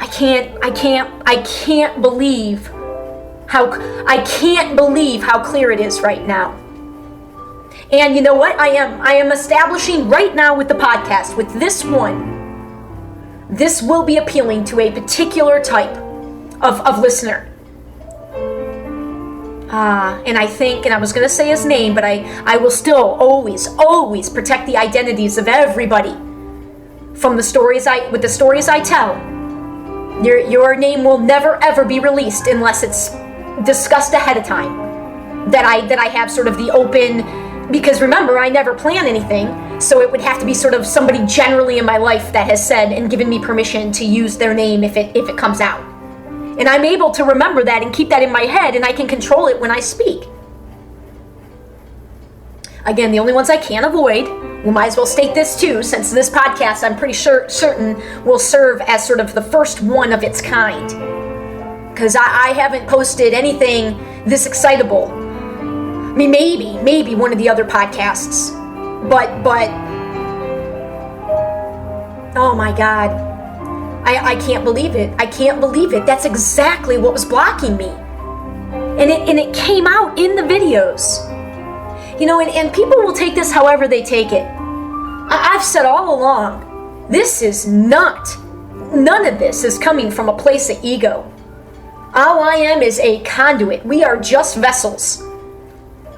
I can't believe how clear it is right now. And you know what? I am establishing right now with the podcast, with this one, this will be appealing to a particular type of listener. And I think, and I was going to say his name, but I will still always protect the identities of everybody from the stories with the stories I tell. Your name will never ever be released unless it's discussed ahead of time. That I have sort of the open, because remember, I never plan anything, so it would have to be sort of somebody generally in my life that has said and given me permission to use their name if it comes out. And I'm able to remember that and keep that in my head, and I can control it when I speak. Again, the only ones I can't avoid, we might as well state this too, since this podcast, I'm pretty certain, will serve as sort of the first one of its kind. Because I haven't posted anything this excitable. I mean, maybe one of the other podcasts. But, oh my God. I can't believe it. I can't believe it. That's exactly what was blocking me. And it came out in the videos. You know, and people will take this however they take it. I've said all along, none of this is coming from a place of ego. All I am is a conduit. We are just vessels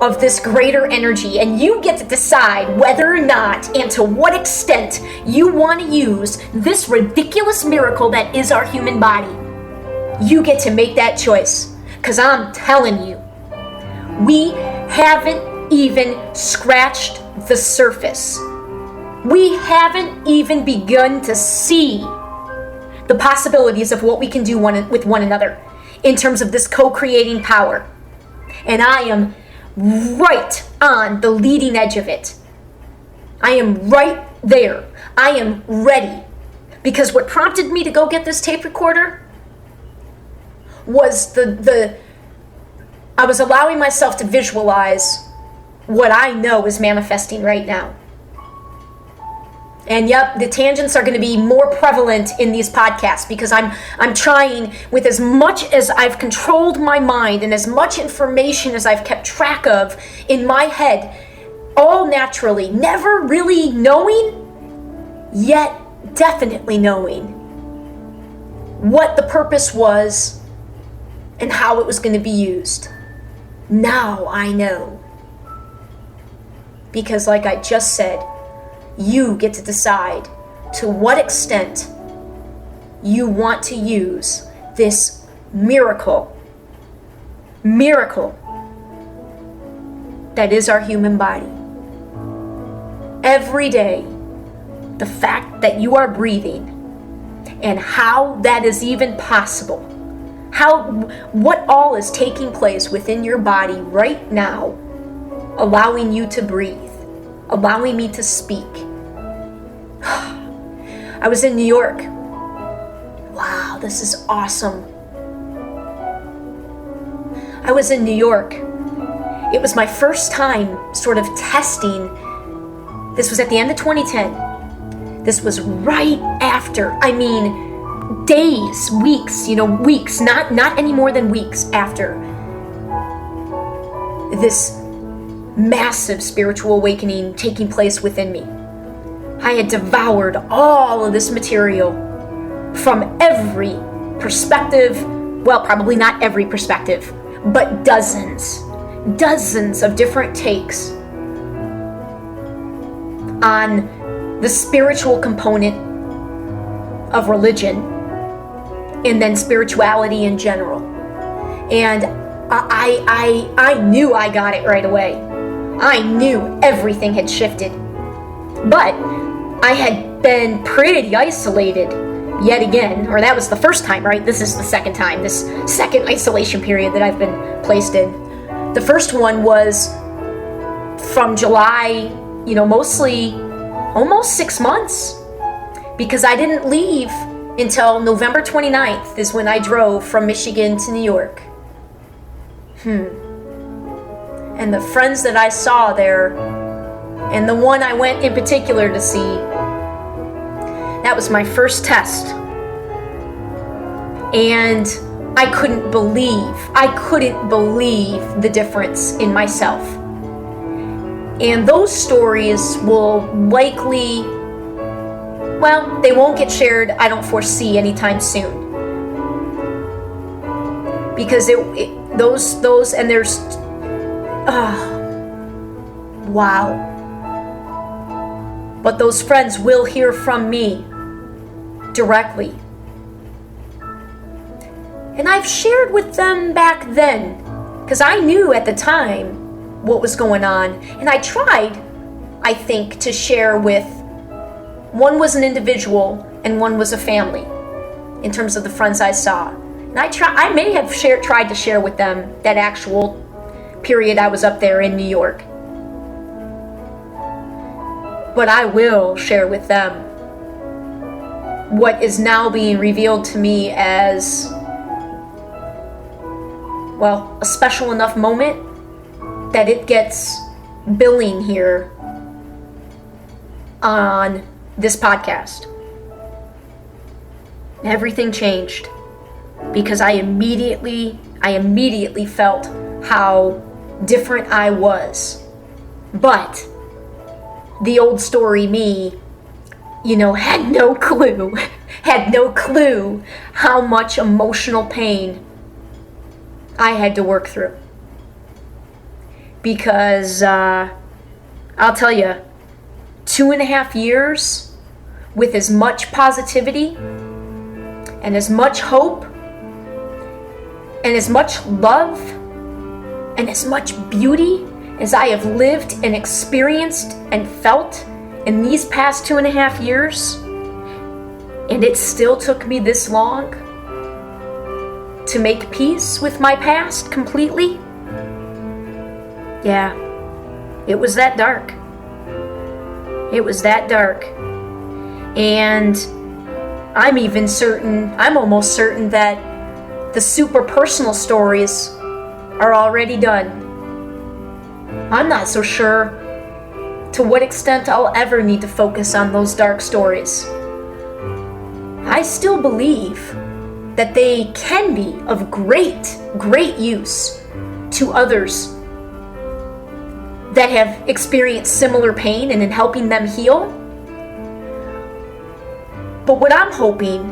of this greater energy, and you get to decide whether or not and to what extent you want to use this ridiculous miracle that is our human body. You get to make that choice, because I'm telling you, we haven't even scratched the surface. We haven't even begun to see the possibilities of what we can do with one another in terms of this co-creating power. And I am right on the leading edge of it. I am right there. I am ready. Because what prompted me to go get this tape recorder was I was allowing myself to visualize what I know is manifesting right now. And yep, the tangents are going to be more prevalent in these podcasts because I'm trying, with as much as I've controlled my mind and as much information as I've kept track of in my head, all naturally, never really knowing, yet definitely knowing what the purpose was and how it was going to be used. Now I know. Because like I just said, you get to decide to what extent you want to use this miracle that is our human body. Every day, the fact that you are breathing and how that is even possible, what all is taking place within your body right now, allowing you to breathe, allowing me to speak. I was in New York. Wow, this is awesome. I was in New York. It was my first time sort of testing. This was at the end of 2010. This was right after, days, weeks, not any more than weeks after this massive spiritual awakening taking place within me. I had devoured all of this material from every perspective, well, probably not every perspective, but dozens of different takes on the spiritual component of religion and then spirituality in general. And I knew I got it right away. I knew everything had shifted. But I had been pretty isolated yet again, or that was the first time, right? This is the second time, this second isolation period that I've been placed in. The first one was from July, mostly almost 6 months, because I didn't leave until November 29th is when I drove from Michigan to New York. And the friends that I saw there, and the one I went in particular to see, that was my first test And I couldn't believe the difference in myself. And those stories will likely, well, they won't get shared, I don't foresee anytime soon. Because those, and there's, wow. But those friends will hear from me directly. And I've shared with them back then, because I knew at the time what was going on. And I tried, I think, to share with, one was an individual and one was a family, in terms of the friends I saw. And I may have tried to share with them that actual period I was up there in New York. But I will share with them what is now being revealed to me as, well, a special enough moment that it gets billing here on this podcast. Everything changed because I immediately felt how different I was. But the old story me, had no clue how much emotional pain I had to work through. Because, I'll tell you, 2.5 years with as much positivity and as much hope and as much love and as much beauty as I have lived and experienced and felt in these past 2.5 years, and it still took me this long to make peace with my past completely. Yeah, it was that dark. It was that dark. And I'm almost certain that the super personal stories are already done. I'm not so sure to what extent I'll ever need to focus on those dark stories. I still believe that they can be of great use to others that have experienced similar pain and in helping them heal. But what I'm hoping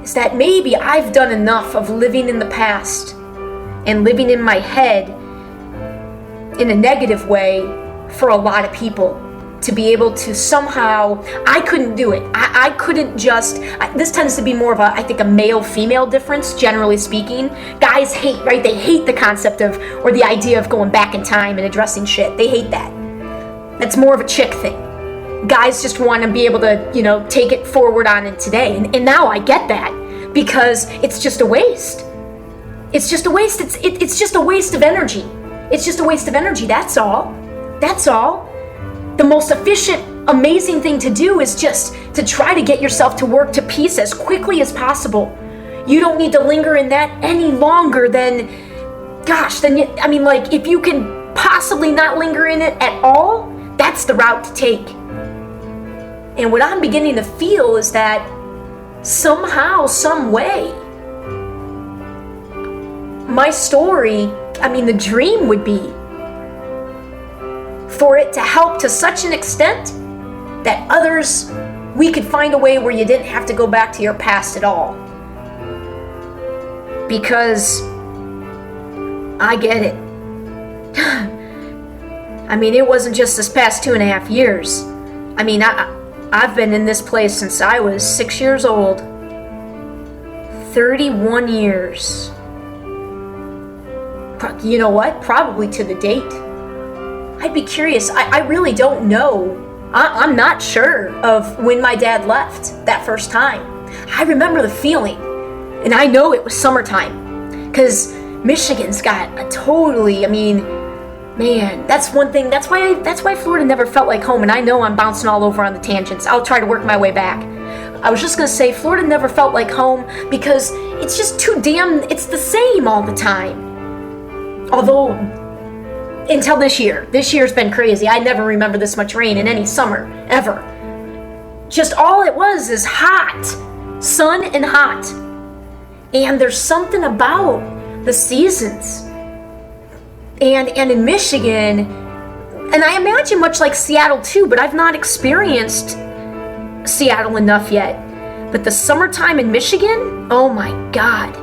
is that maybe I've done enough of living in the past and living in my head in a negative way for a lot of people to be able to somehow, I couldn't do it. I couldn't just, this tends to be more of I think a male-female difference, generally speaking. Guys hate, right? They hate the concept of, or the idea of going back in time and addressing shit. They hate that. That's more of a chick thing. Guys just want to be able to, take it forward on in today. And now I get that, because it's just a waste. It's just a waste. It's just a waste of energy. It's just a waste of energy, that's all. That's all. The most efficient, amazing thing to do is just to try to get yourself to work to peace as quickly as possible. You don't need to linger in that any longer than, if you can possibly not linger in it at all, that's the route to take. And what I'm beginning to feel is that somehow, some way, my story, the dream would be for it to help to such an extent that others, we could find a way where you didn't have to go back to your past at all. Because I get it. It wasn't just this past 2.5 years. I've been in this place since I was 6 years old. 31 years. You know what? Probably to the date. I'd be curious. I really don't know. I'm not sure of when my dad left that first time. I remember the feeling. And I know it was summertime. Because Michigan's got a totally, that's one thing. That's why Florida never felt like home. And I know I'm bouncing all over on the tangents. I'll try to work my way back. I was just going to say Florida never felt like home because it's just it's the same all the time. Although, until this year. This year's been crazy. I never remember this much rain in any summer, ever. Just all it was is hot. Sun and hot. And there's something about the seasons. And in Michigan, and I imagine much like Seattle too, but I've not experienced Seattle enough yet. But the summertime in Michigan, oh my God.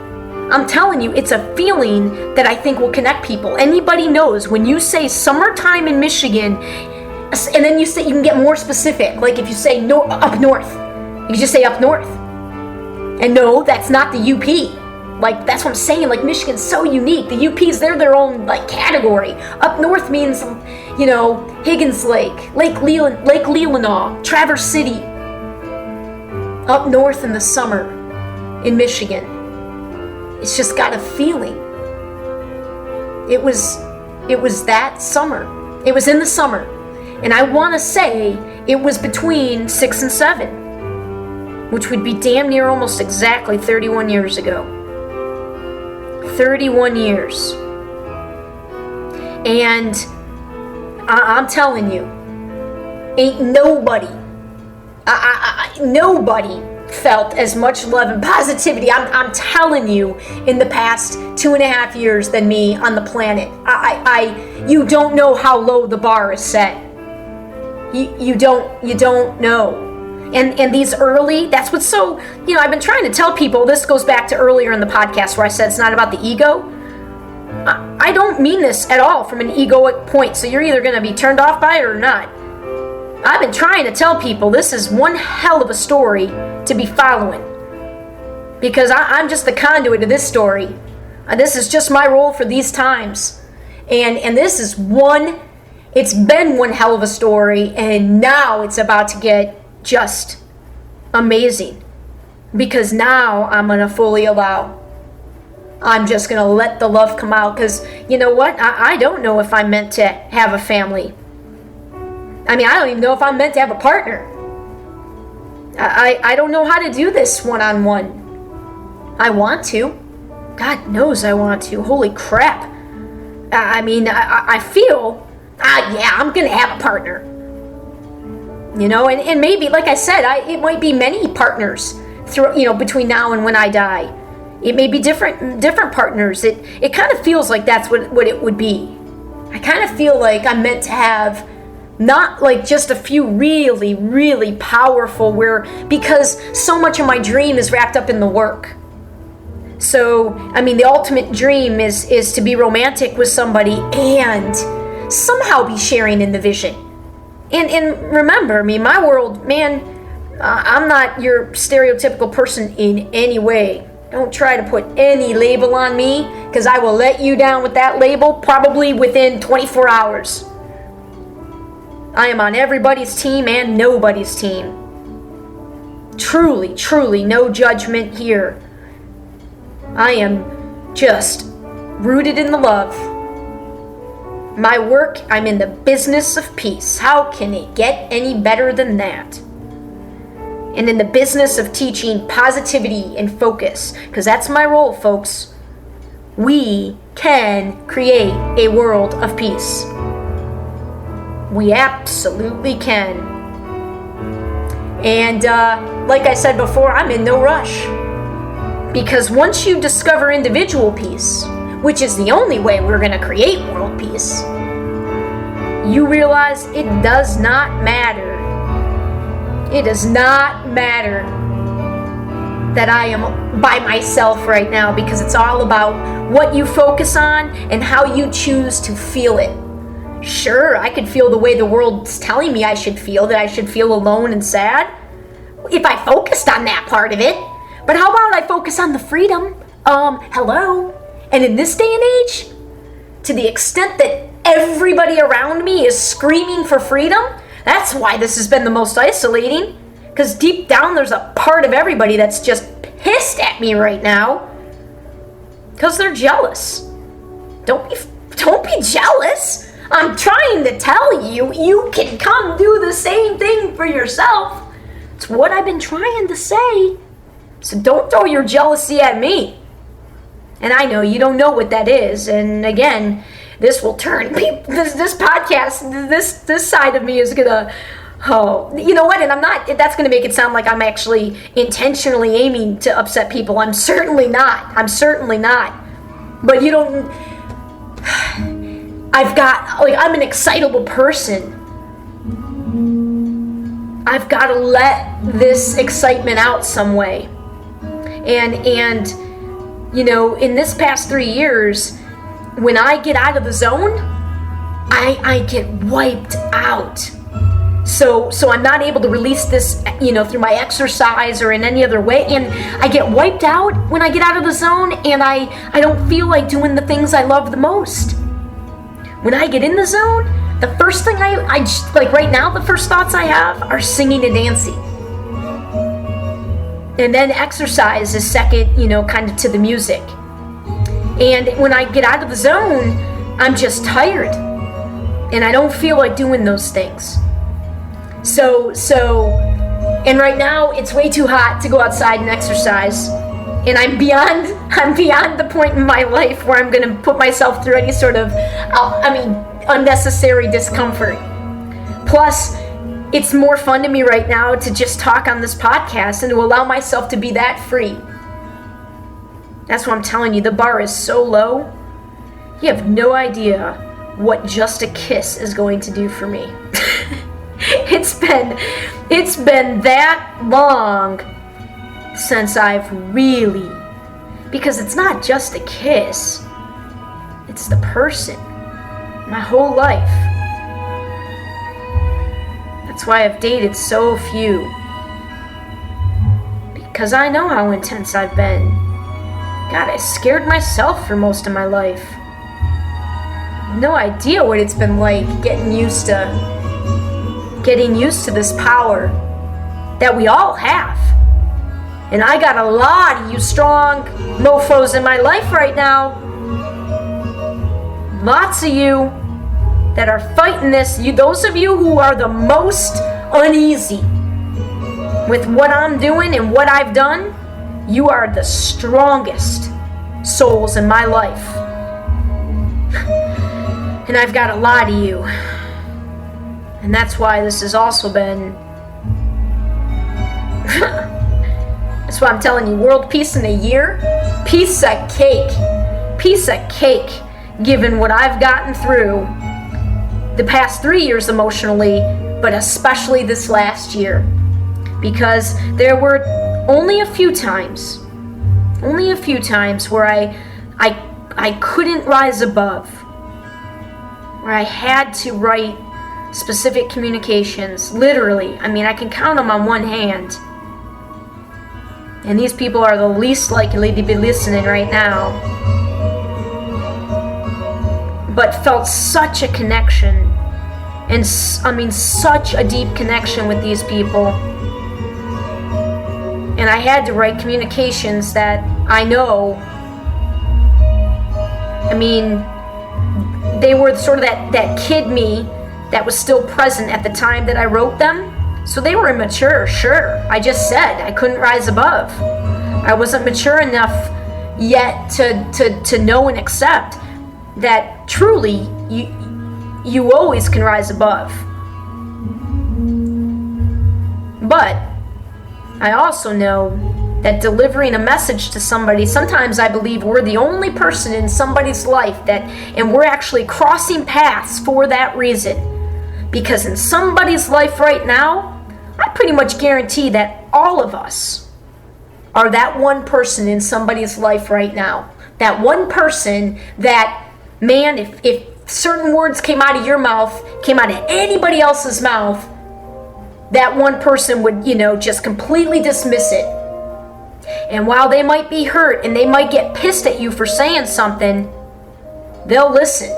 I'm telling you, it's a feeling that I think will connect people. Anybody knows when you say summertime in Michigan, and then you can get more specific. Like if you say up north, you just say up north. And no, that's not the UP. Like, that's what I'm saying. Like, Michigan's so unique. The UPs, they're their own, like, category. Up north means, you know, Higgins Lake, Lake Leelanau, Traverse City. Up north in the summer in Michigan. It's just got a feeling. It was that summer. It was in the summer. And I want to say it was between 6 and 7, which would be damn near almost exactly 31 years ago. 31 years. And I'm telling you, ain't nobody felt as much love and positivity, I'm telling you, in the past 2.5 years than me on the planet. You don't know how low the bar is set. You don't know. And these early, that's what's so, I've been trying to tell people, this goes back to earlier in the podcast where I said it's not about the ego. I don't mean this at all from an egoic point, so you're either going to be turned off by it or not. I've been trying to tell people this is one hell of a story to be following. Because I'm just the conduit of this story. This is just my role for these times. And this is it's been one hell of a story, and now it's about to get just amazing. Because now I'm going to fully allow. I'm just going to let the love come out, because you know what? I don't know if I'm meant to have a family. I mean, I don't even know if I'm meant to have a partner. I don't know how to do this one-on-one. I want to. God knows I want to. Holy crap. I mean, I feel, I'm going to have a partner. And maybe, like I said, it might be many partners through, between now and when I die. It may be different partners. It kind of feels like that's what it would be. I kind of feel like I'm meant to have not like just a few really, really powerful because so much of my dream is wrapped up in the work. So, I mean, the ultimate dream is to be romantic with somebody and somehow be sharing in the vision. And remember, I mean, my world, man, I'm not your stereotypical person in any way. Don't try to put any label on me, because I will let you down with that label probably within 24 hours. I am on everybody's team and nobody's team. Truly, truly, no judgment here. I am just rooted in the love. My work, I'm in the business of peace. How can it get any better than that? And in the business of teaching positivity and focus, because that's my role, folks. We can create a world of peace. We absolutely can. And like I said before, I'm in no rush. Because once you discover individual peace, which is the only way we're going to create world peace, you realize it does not matter. It does not matter that I am by myself right now, because it's all about what you focus on and how you choose to feel it. Sure, I could feel the way the world's telling me I should feel, that I should feel alone and sad, if I focused on that part of it. But how about I focus on the freedom? Hello? And in this day and age, to the extent that everybody around me is screaming for freedom, that's why this has been the most isolating. Because deep down there's a part of everybody that's just pissed at me right now. Because they're jealous. Don't be jealous. I'm trying to tell you, you can come do the same thing for yourself. It's what I've been trying to say. So don't throw your jealousy at me. And I know you don't know what that is. And again, this will turn people, this podcast, this side of me is gonna, Oh, you know what? And I'm not, that's going to make it sound like I'm actually intentionally aiming to upset people. I'm certainly not. But you don't, I'm an excitable person. I've got to let this excitement out some way. And in this past 3 years, when I get out of the zone, I get wiped out. So I'm not able to release this, through my exercise or in any other way. And I get wiped out when I get out of the zone, and I don't feel like doing the things I love the most. When I get in the zone, the first thing I just, like right now, the first thoughts I have are singing and dancing. And then exercise is second, kind of to the music. And when I get out of the zone, I'm just tired. And I don't feel like doing those things. And right now it's way too hot to go outside and exercise. And I'm beyond the point in my life where I'm going to put myself through any sort of, unnecessary discomfort. Plus, it's more fun to me right now to just talk on this podcast and to allow myself to be that free. That's what I'm telling you. The bar is so low. You have no idea what just a kiss is going to do for me. It's been that long since I've really, because it's not just a kiss. It's the person. My whole life. That's why I've dated so few. Because I know how intense I've been. God, I scared myself for most of my life. No idea what it's been like getting used to this power that we all have. And I got a lot of you strong mofos in my life right now. Lots of you that are fighting this. Those of you who are the most uneasy with what I'm doing and what I've done, you are the strongest souls in my life. And I've got a lot of you. And that's why this has also been... That's why I'm telling you, world peace in a year? Piece of cake. Piece of cake. Given what I've gotten through the past 3 years emotionally, but especially this last year. Because there were only a few times where I couldn't rise above, where I had to write specific communications, literally. I can count them on one hand. And these people are the least likely to be listening right now. But felt such a connection, and such a deep connection with these people. And I had to write communications that I know, they were sort of that kid me that was still present at the time that I wrote them. So they were immature, sure. I just said I couldn't rise above. I wasn't mature enough yet to know and accept that truly you always can rise above. But I also know that delivering a message to somebody, sometimes I believe we're the only person in somebody's life and we're actually crossing paths for that reason. Because in somebody's life right now, I pretty much guarantee that all of us are that one person in somebody's life right now. That one person that, man, if certain words came out of your mouth, came out of anybody else's mouth, that one person would, just completely dismiss it. And while they might be hurt and they might get pissed at you for saying something, they'll listen.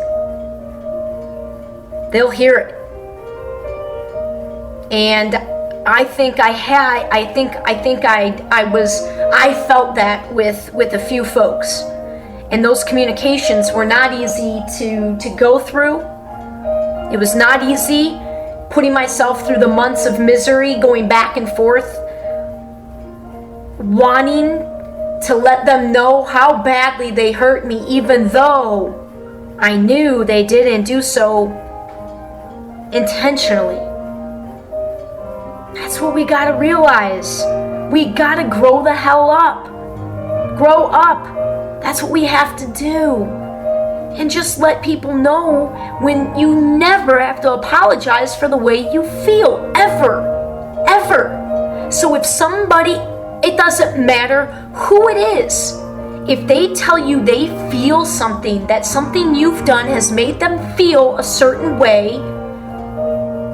They'll hear it. And I felt that with a few folks. And those communications were not easy to go through. It was not easy putting myself through the months of misery, going back and forth, wanting to let them know how badly they hurt me, even though I knew they didn't do so intentionally. That's what we gotta realize. We gotta grow the hell up. Grow up. That's what we have to do. And just let people know when you never have to apologize for the way you feel. Ever. Ever. So if somebody, it doesn't matter who it is, if they tell you they feel something, that something you've done has made them feel a certain way,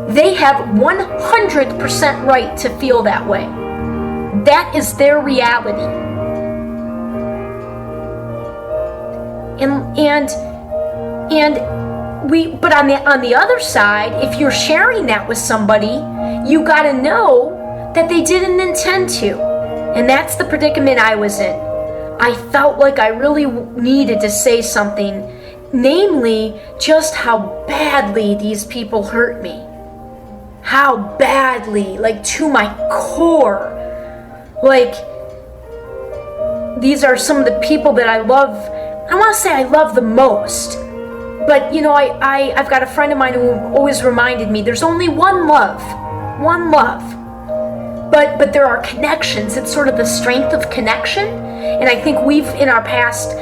they have 100% right to feel that way. That is their reality. But on the other side, if you're sharing that with somebody, you got to know that they didn't intend to. And that's the predicament I was in. I felt like I really needed to say something, namely just how badly these people hurt me. How badly, like to my core. Like, these are some of the people that I love. I don't want to say I love the most, but you know, I've got a friend of mine who always reminded me there's only one love. But there are connections. It's sort of the strength of connection. And I think we've, in our past,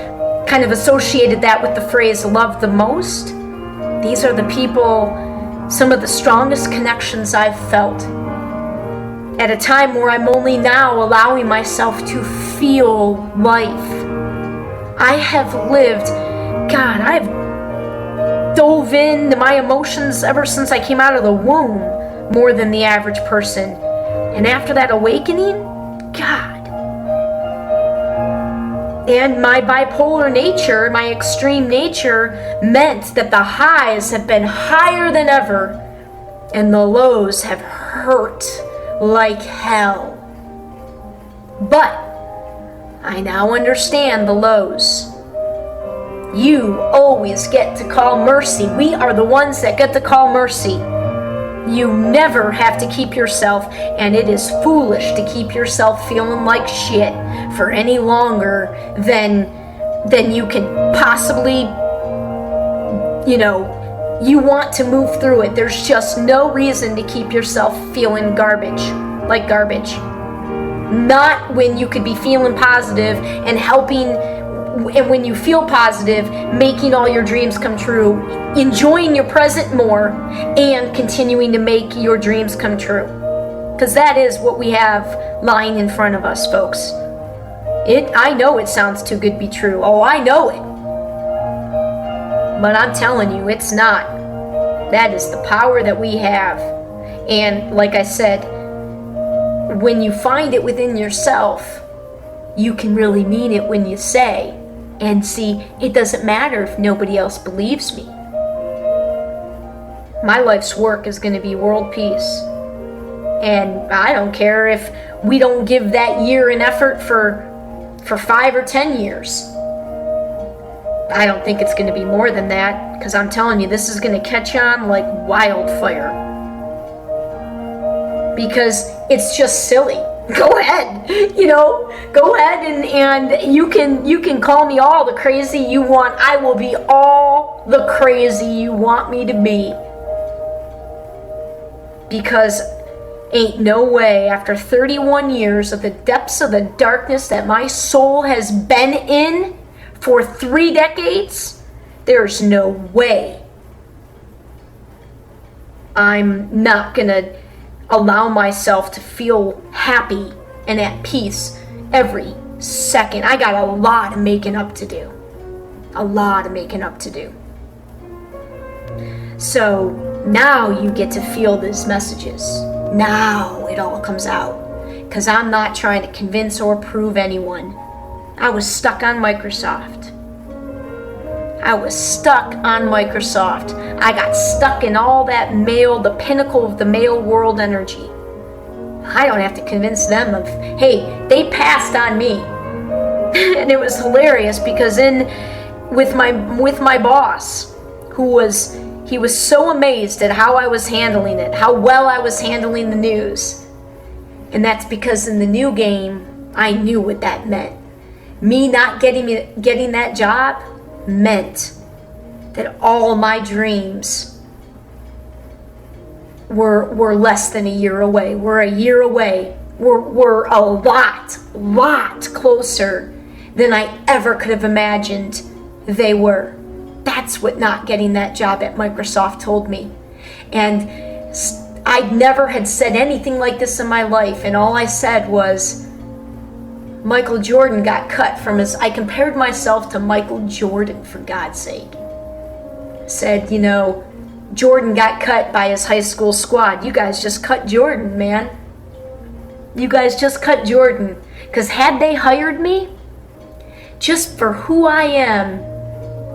kind of associated that with the phrase love the most. These are the people, some of the strongest connections I've felt. At a time where I'm only now allowing myself to feel life. I have lived, God, I've dove into my emotions ever since I came out of the womb more than the average person. And after that awakening, God. And my bipolar nature, my extreme nature, meant that the highs have been higher than ever, and the lows have hurt like hell. But I now understand the lows. You always get to call mercy. We are the ones that get to call mercy. You never have to keep yourself, and it is foolish to keep yourself feeling like shit for any longer than you can possibly, you want to move through it. There's just no reason to keep yourself feeling like garbage. Not when you could be feeling positive and helping, and when you feel positive, making all your dreams come true, enjoying your present more, and continuing to make your dreams come true. Because that is what we have lying in front of us, folks. I know it sounds too good to be true. Oh, I know it. But I'm telling you, it's not. That is the power that we have. And like I said, when you find it within yourself, you can really mean it when you say, and see, it doesn't matter if nobody else believes me. My life's work is going to be world peace. And I don't care if we don't give that year and effort for 5 or 10 years. I don't think it's going to be more than that, because I'm telling you, this is going to catch on like wildfire. Because it's just silly. Go ahead, go ahead and you can call me all the crazy you want. I will be all the crazy you want me to be. Because ain't no way, after 31 years of the depths of the darkness that my soul has been in for 3 decades, there's no way I'm not gonna allow myself to feel happy and at peace every second. I got a lot of making up to do. So now you get to feel these messages. Now it all comes out. Because I'm not trying to convince or prove anyone. I was stuck on Microsoft. I got stuck in all that the pinnacle of the male world energy. I don't have to convince them of, hey, they passed on me. And it was hilarious because with my boss, he was so amazed at how I was handling it, how well I was handling the news. And that's because in the new game, I knew what that meant. Me not getting that job meant that all my dreams we're less than a year away. We're a year away. We're a lot closer than I ever could have imagined they were. That's what not getting that job at Microsoft told me. And I never had said anything like this in my life, and all I said was, Michael Jordan got cut from his... I compared myself to Michael Jordan, for God's sake. Said, Jordan got cut by his high school squad. You guys just cut Jordan, man. You guys just cut Jordan. Because had they hired me, just for who I am,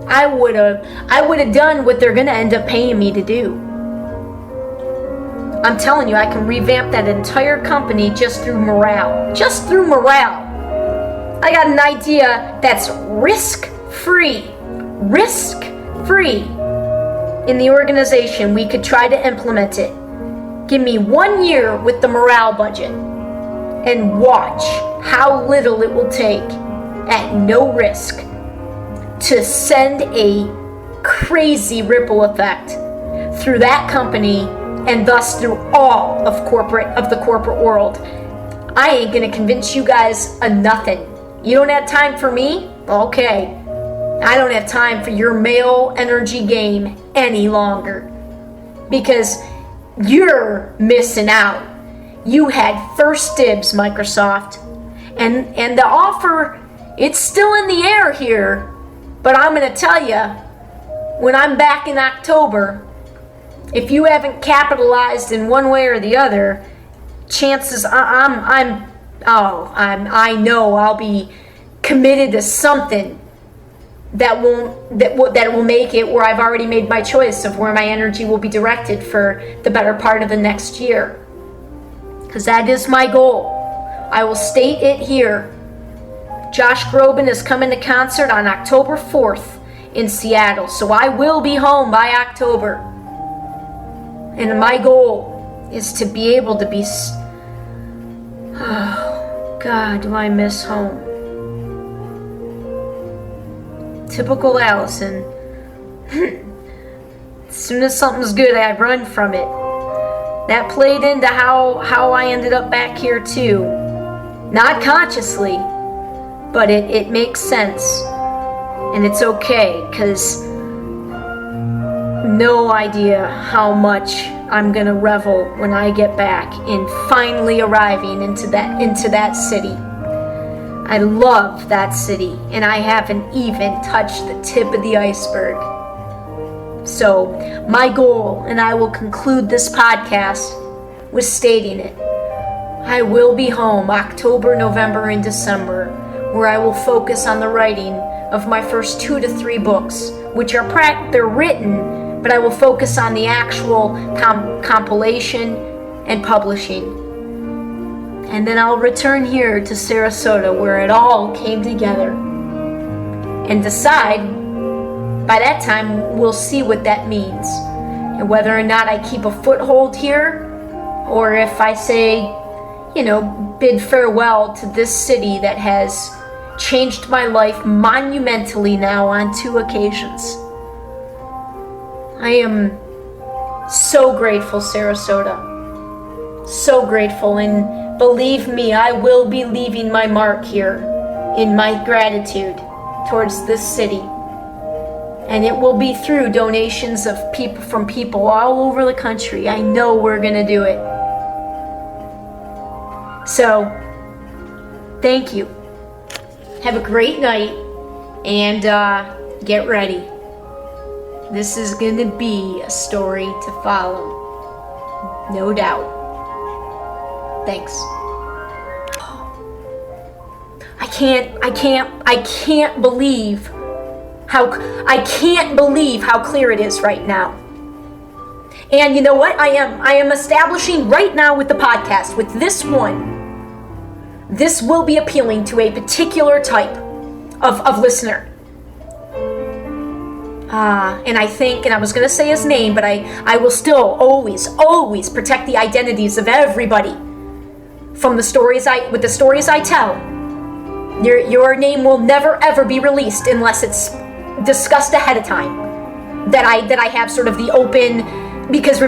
I would have done what they're going to end up paying me to do. I'm telling you, I can revamp that entire company just through morale. Just through morale. I got an idea that's risk-free. Risk-free. In the organization, we could try to implement it. Give me 1 year with the morale budget and watch how little it will take at no risk to send a crazy ripple effect through that company and thus through all of the corporate world. I ain't gonna convince you guys of nothing. You don't have time for me? Okay. I don't have time for your male energy game any longer. Because you're missing out. You had first dibs, Microsoft. And the offer, it's still in the air here. But I'm going to tell you, when I'm back in October, if you haven't capitalized in one way or the other, chances I know I'll be committed to something that will make it where I've already made my choice of where my energy will be directed for the better part of the next year. Because that is my goal. I will state it here. Josh Groban is coming to concert on October 4th in Seattle, so I will be home by October. And my goal is to be able to be... Oh, God, do I miss home. Typical Alyson. As soon as something's good, I run from it. That played into how I ended up back here too. Not consciously, but it makes sense. And it's okay, because no idea how much I'm gonna revel when I get back in finally arriving into that city. I love that city, and I haven't even touched the tip of the iceberg. So, my goal, and I will conclude this podcast with stating it, I will be home October, November, and December, where I will focus on the writing of my first 2 to 3 books, which are they're written, but I will focus on the actual compilation and publishing. And then I'll return here to Sarasota, where it all came together, and decide, by that time, we'll see what that means, and whether or not I keep a foothold here, or if I say, bid farewell to this city that has changed my life monumentally now on 2 occasions. I am so grateful, Sarasota. So grateful, and believe me, I will be leaving my mark here in my gratitude towards this city. And it will be through donations of people from people all over the country. I know we're going to do it. So, thank you. Have a great night, and get ready. This is going to be a story to follow. No doubt. Thanks. I can't believe how clear it is right now. And you know what? I am establishing right now with the podcast, with this one, this will be appealing to a particular type of listener. And I think, and I was going to say his name, but I will still always protect the identities of everybody from the stories I tell. Your name will never ever be released unless it's discussed ahead of time. That I have sort of the open, because